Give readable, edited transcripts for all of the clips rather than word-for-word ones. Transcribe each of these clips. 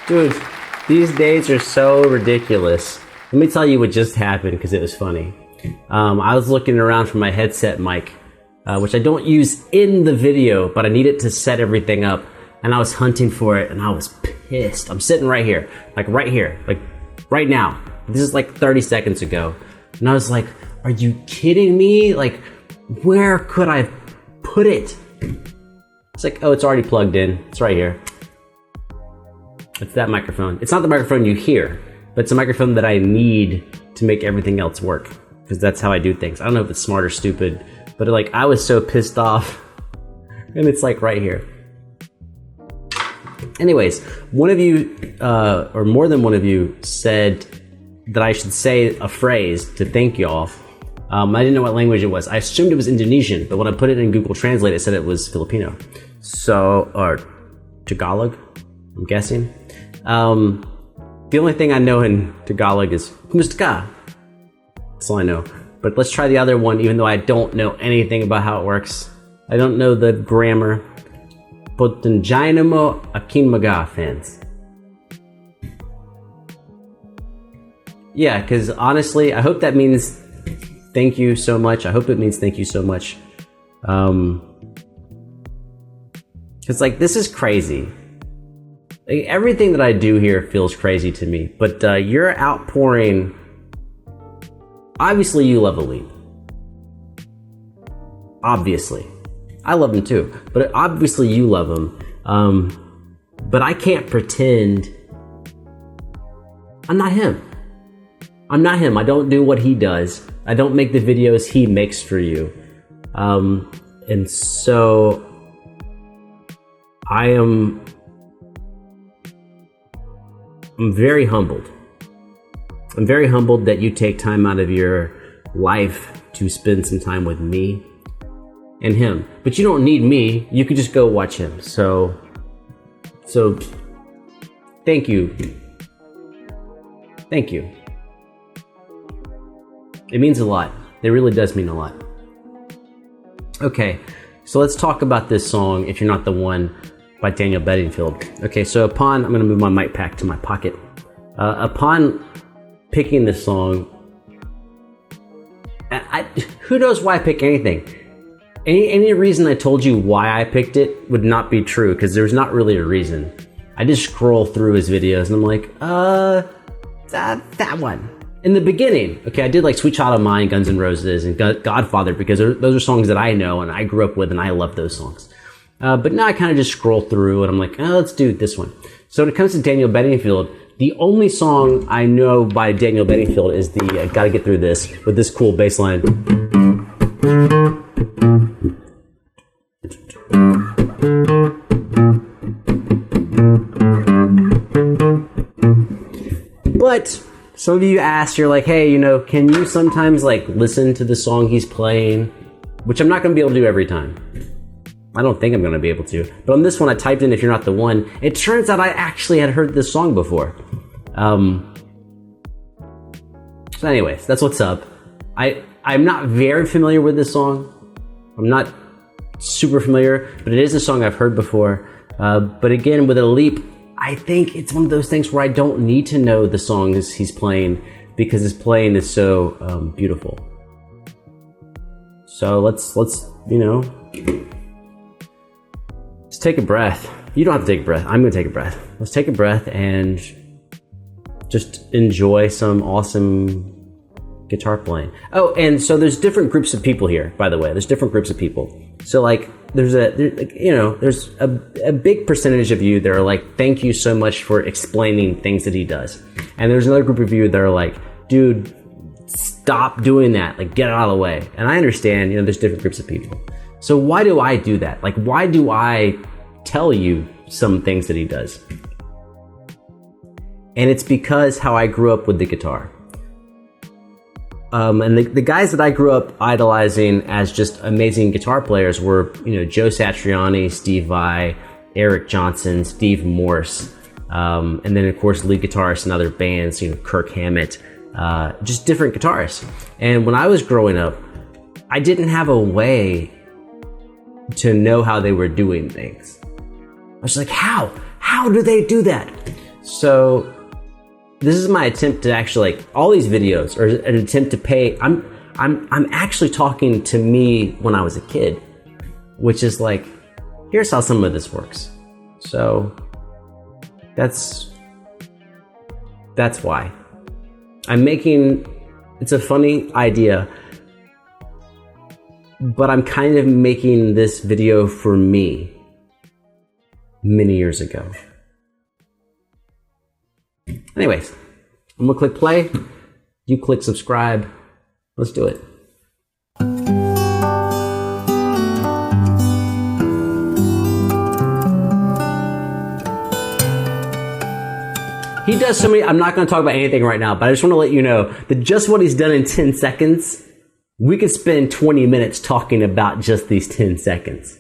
Dude, these days are so ridiculous. Let me tell you what just happened because it was funny. I was looking around for my headset mic, which I don't use in the video, but I needed to set everything up. And I was hunting for it and I was pissed. I'm sitting right here, like right now. This is like 30 seconds ago. And I was like, are you kidding me? Like, where could I put it? It's like, oh, it's already plugged in. It's right here. It's that microphone. It's not the microphone you hear, but it's a microphone that I need to make everything else work, because that's how I do things. I don't know if it's smart or stupid, but like I was so pissed off, and it's like right here. Anyways, one of you, or more than one of you, said that I should say a phrase to thank y'all. I didn't know what language it was. I assumed it was Indonesian, but when I put it in Google Translate, it said it was Filipino. So, or Tagalog, I'm guessing. The only thing I know in Tagalog is Kumusta ka? That's all I know. But let's try the other one, even though I don't know anything about how it works. I don't know the grammar. Potenjina mo aking mga fans. Yeah, because honestly, I hope that means thank you so much. I hope it means thank you so much. Because like, this is crazy. Like, everything that I do here feels crazy to me, but you're outpouring. Obviously you love Alip. Obviously. I love him too, but obviously you love him. But I can't pretend I'm not him. I'm not him. I don't do what he does. I don't make the videos he makes for you. And so I'm very humbled. I'm very humbled that you take time out of your life to spend some time with me and him. But you don't need me. You could just go watch him. So thank you. Thank you. It means a lot. It really does mean a lot. Okay, so let's talk about this song, If You're Not the One, by Daniel Bedingfield. Okay, so I'm gonna move my mic pack to my pocket. Upon picking this song, who knows why I pick anything? Any reason I told you why I picked it would not be true, because there's not really a reason. I just scroll through his videos and I'm like, that one. In the beginning, okay, I did like Sweet Child of Mine, Guns N' Roses, and Godfather, because those are songs that I know and I grew up with and I love those songs. But now I kind of just scroll through and I'm like, oh, let's do this one. So when it comes to Daniel Bedingfield, the only song I know by Daniel Bedingfield is the Gotta Get Through This, with this cool bass line. But some of you asked, you're like, hey, can you sometimes like listen to the song he's playing? Which I'm not going to be able to do every time. I don't think I'm going to be able to. But on this one, I typed in If You're Not the One. It turns out I actually had heard this song before. So anyways, that's what's up. I'm not very familiar with this song. I'm not super familiar, but it is a song I've heard before. But again, with Alip, I think it's one of those things where I don't need to know the songs he's playing, because his playing is so beautiful. So let's take a breath. You don't have to take a breath. I'm going to take a breath. Let's take a breath and just enjoy some awesome guitar playing. Oh, and so there's different groups of people here, by the way. There's different groups of people. So like, there's a big percentage of you that are like, thank you so much for explaining things that he does. And there's another group of you that are like, dude, stop doing that. Like, get out of the way. And I understand, there's different groups of people. So why do I do that? Like, why do I tell you some things that he does? And it's because how I grew up with the guitar. And the guys that I grew up idolizing as just amazing guitar players were, Joe Satriani, Steve Vai, Eric Johnson, Steve Morse, and then of course lead guitarists in other bands, Kirk Hammett, just different guitarists. And when I was growing up, I didn't have a way to know how they were doing things. I was like, how do they do that? So this is my attempt to actually, like, all these videos are an attempt to pay. I'm actually talking to me when I was a kid, which is like, here's how some of this works. So that's why I'm making, it's a funny idea, but I'm kind of making this video for me many years ago. Anyways, I'm gonna click play, you click subscribe, let's do it. He does so many, I'm not gonna talk about anything right now, but I just wanna let you know that just what he's done in 10 seconds, we could spend 20 minutes talking about just these 10 seconds.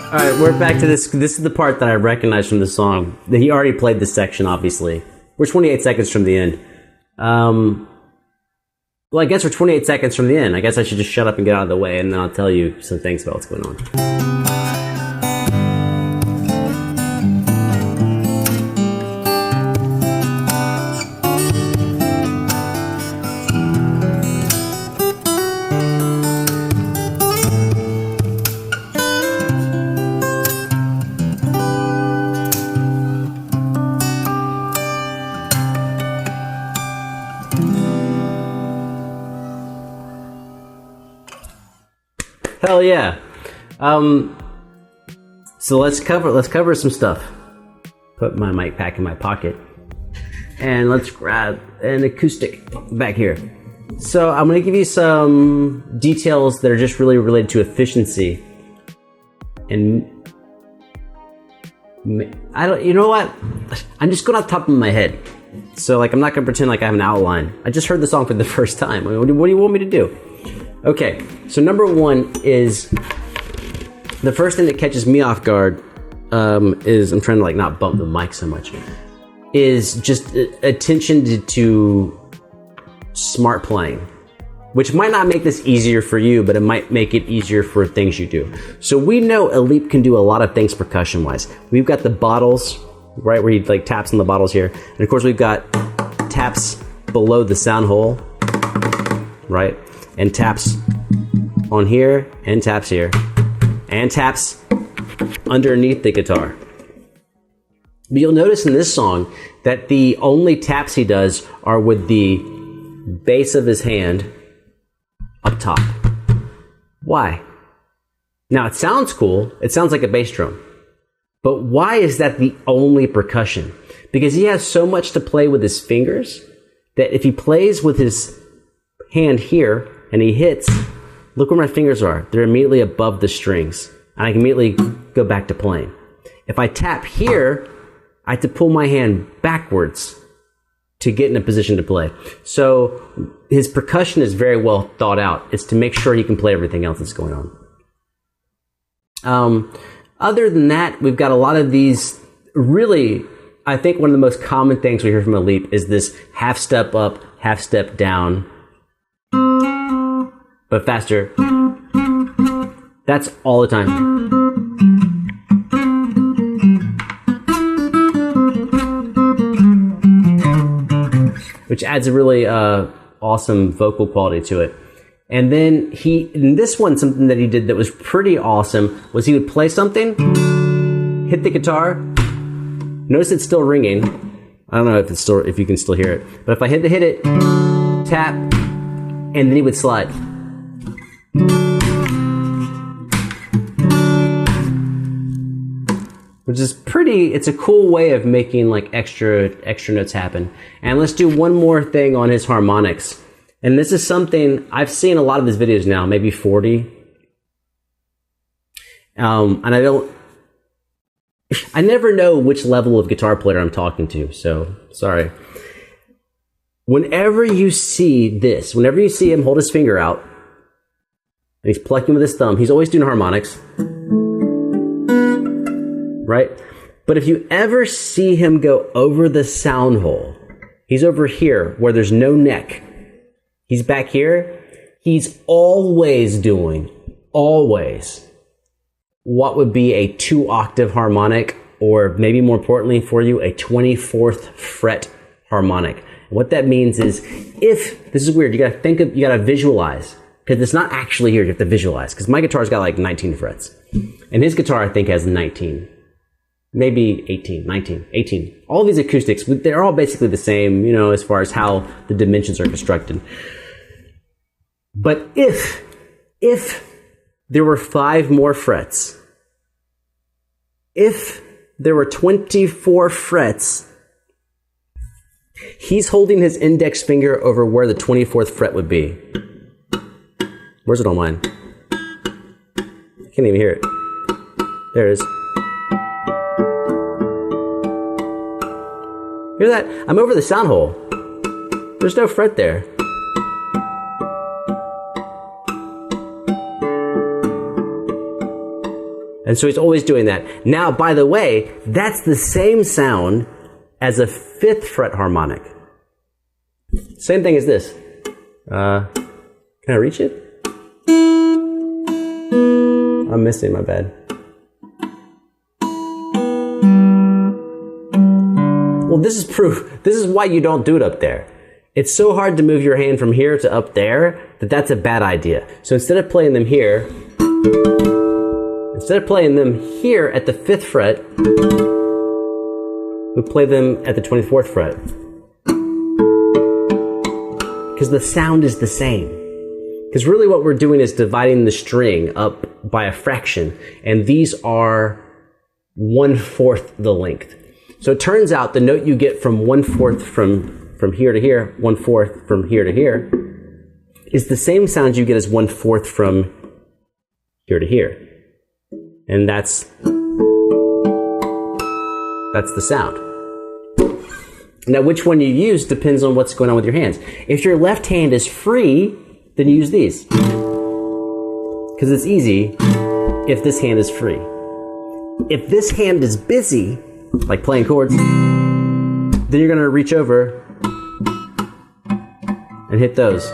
All right, we're back to this. This is the part that I recognize from the song. He already played this section, obviously. We're 28 seconds from the end. Well, I guess we're 28 seconds from the end. I guess I should just shut up and get out of the way, and then I'll tell you some things about what's going on. Hell yeah. So let's cover some stuff. Put my mic pack in my pocket. And let's grab an acoustic back here. So I'm going to give you some details that are just really related to efficiency. And you know what? I'm just going off the top of my head. So like, I'm not going to pretend like I have an outline. I just heard the song for the first time. What do you want me to do? Okay, so number one is, the first thing that catches me off guard is, I'm trying to like not bump the mic so much, is just attention to smart playing, which might not make this easier for you, but it might make it easier for things you do. So we know Alip can do a lot of things percussion wise. We've got the bottles, right, where he like taps on the bottles here. And of course we've got taps below the sound hole, right? And taps on here, and taps here, and taps underneath the guitar. But you'll notice in this song that the only taps he does are with the base of his hand up top. Why? Now it sounds cool, it sounds like a bass drum, but why is that the only percussion? Because he has so much to play with his fingers that if he plays with his hand here, and he hits, look where my fingers are. They're immediately above the strings. And I can immediately go back to playing. If I tap here, I have to pull my hand backwards to get in a position to play. So his percussion is very well thought out. It's to make sure he can play everything else that's going on. Other than that, we've got a lot of these. Really, I think one of the most common things we hear from Alip is this half step up, half step down, but faster. That's all the time. Which adds a really awesome vocal quality to it. And then in this one, something that he did that was pretty awesome was he would play something, hit the guitar, notice it's still ringing. I don't know if you can still hear it, but if I hit it, tap, and then he would slide. Which is it's a cool way of making like extra notes happen. And let's do one more thing on his harmonics. And this is something I've seen a lot of his videos now, maybe 40. And I never know which level of guitar player I'm talking to, so sorry. Whenever you see this, whenever you see him hold his finger out, and he's plucking with his thumb, he's always doing harmonics. Right? But if you ever see him go over the sound hole, he's over here where there's no neck. He's back here. He's always doing what would be a 2-octave harmonic, or maybe more importantly for you, a 24th fret harmonic. And what that means is, this is weird, you gotta visualize, because it's not actually here, you have to visualize, because my guitar's got like 19 frets. And his guitar, I think, has 19. Maybe 18, 19, 18. All of these acoustics, they're all basically the same, as far as how the dimensions are constructed. But if there were 5 more frets, if there were 24 frets, he's holding his index finger over where the 24th fret would be. Where's it on mine? I can't even hear it. There it is. Hear that? I'm over the sound hole. There's no fret there. And so he's always doing that. Now, by the way, that's the same sound as a 5th fret harmonic. Same thing as this. Can I reach it? I'm missing, my bad. Well, this is proof. This is why you don't do it up there. It's so hard to move your hand from here to up there that's a bad idea. So instead of playing them here, at the 5th fret, we play them at the 24th fret. Because the sound is the same. Because really what we're doing is dividing the string up by a fraction. And these are 1/4 the length. So it turns out the note you get from 1/4 from here to here, 1/4 from here to here, is the same sound you get as 1/4 from here to here. And that's the sound. Now, which one you use depends on what's going on with your hands. If your left hand is free, then use these. Because it's easy if this hand is free. If this hand is busy, like playing chords, then you're going to reach over and hit those.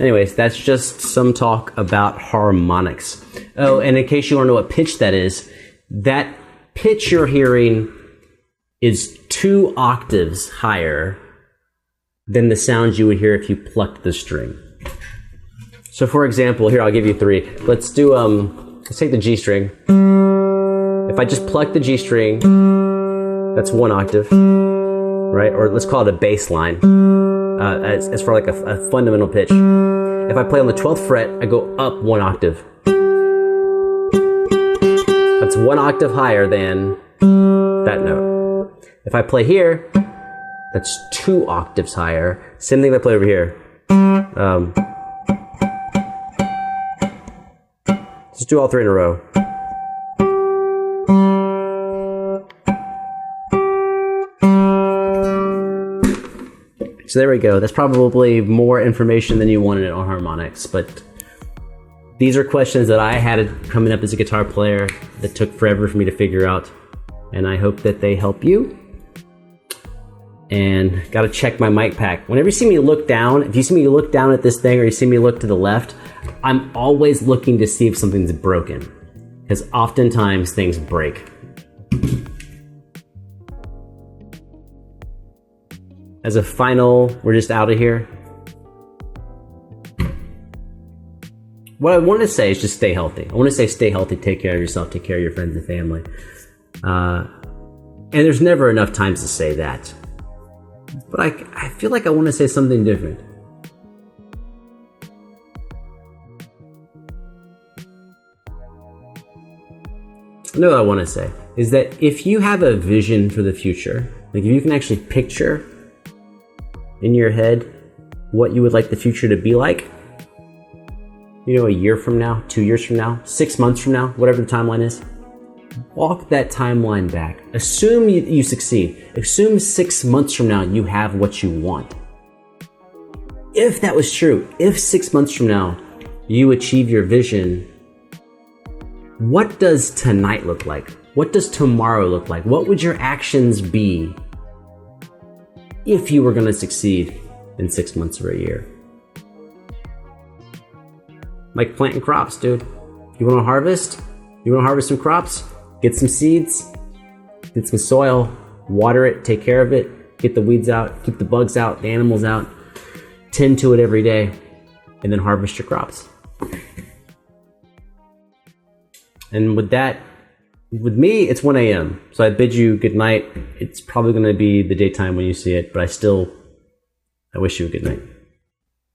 Anyways, that's just some talk about harmonics. Oh, and in case you want to know what pitch that is, that pitch you're hearing is 2 octaves higher than the sounds you would hear if you plucked the string. So for example, here I'll give you 3. Let's do let's take the G string. If I just pluck the G string, that's 1 octave, right? Or let's call it a bass line, as for like a fundamental pitch. If I play on the 12th fret, I go up 1 octave. That's 1 octave higher than that note. If I play here, that's 2 octaves higher. Same thing if I play over here. Let's do all 3 in a row. So there we go. That's probably more information than you wanted on harmonics, but these are questions that I had coming up as a guitar player that took forever for me to figure out, and I hope that they help you. And gotta check my mic pack. Whenever you see me look down, if you see me look down at this thing or you see me look to the left, I'm always looking to see if something's broken, because oftentimes things break. As a final, we're just out of here. What I want to say is just stay healthy. I want to say stay healthy, take care of yourself, take care of your friends and family. And there's never enough times to say that. But I feel like I want to say something different. I know what I want to say is that if you have a vision for the future, like if you can actually picture in your head what you would like the future to be like, you know, a year from now, 2 years from now, 6 months from now, whatever the timeline is, walk that timeline back. Assume you succeed. Assume 6 months from now you have what you want. If that was true, if 6 months from now you achieve your vision, what does tonight look like? What does tomorrow look like? What would your actions be if you were going to succeed in 6 months or a year? Like planting crops, dude. You want to harvest? You want to harvest some crops? Get some seeds, get some soil, water it, take care of it, get the weeds out, keep the bugs out, the animals out, tend to it every day, and then harvest your crops. And with that, with me, it's 1 a.m. So I bid you good night. It's probably going to be the daytime when you see it, but I wish you a good night.